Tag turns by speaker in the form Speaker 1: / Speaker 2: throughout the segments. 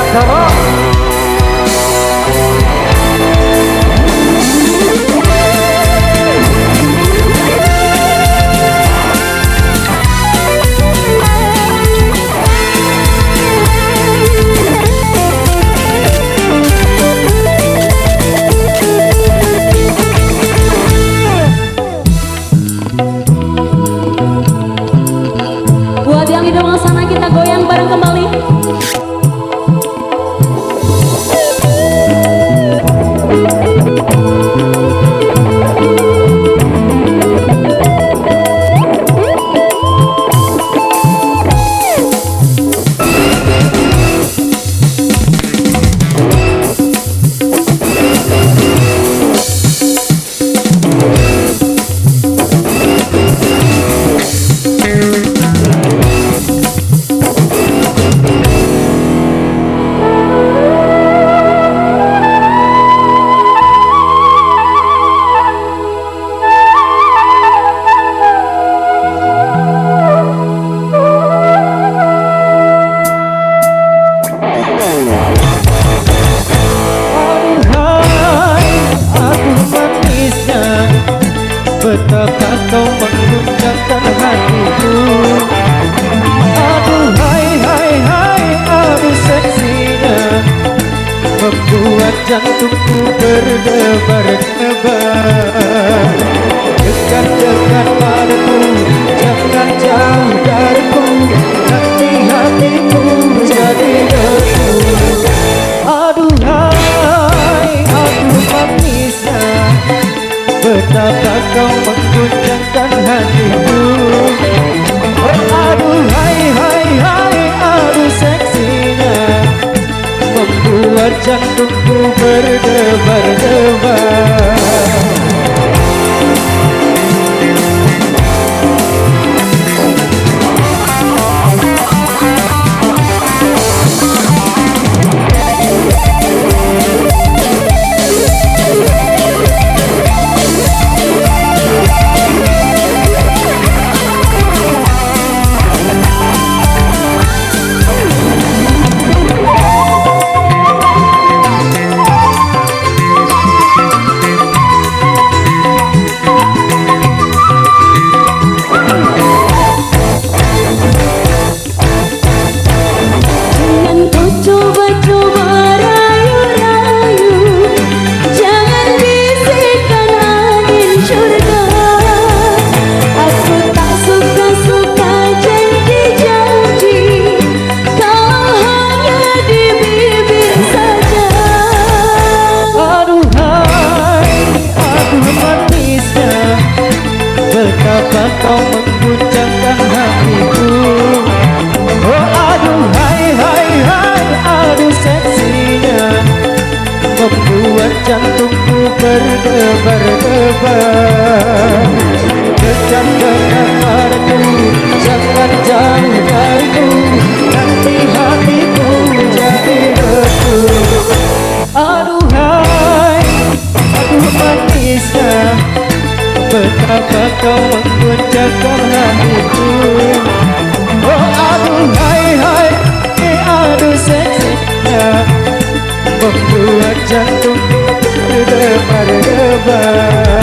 Speaker 1: Baskara.
Speaker 2: Buat yang di ruang sana kita goyang bareng kembali.
Speaker 1: Betapa kau mengguncangkan hatiku. Aduh hai hai hai, aduh seksinya, membuat jantungku berdebar-debar. Dekat-dekat padaku, jangan jauh dariku, nanti hatiku jadi debu. Aduh hai, aduh manisnya, betapa kau mengguncangkan hatiku. Oh aduh hai hai hai, aduh seksinya, membuat jantungku berdebar-debar. Betapa kau mengguncangkan hatiku. Oh aduh hai hai hai, aduh seksinya, membuat jantungku berdebar-debar. Dekat-dekat padaku, jangan jauh dariku, nanti hatiku jadi debu. Aduh hai, aduh manisnya, betapa kau mengguncangkan hatiku. Oh aduh hai hai, aduh seksinya, membuat jantungku berdebar-debar.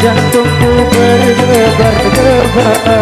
Speaker 1: jantungku berdebar-debar.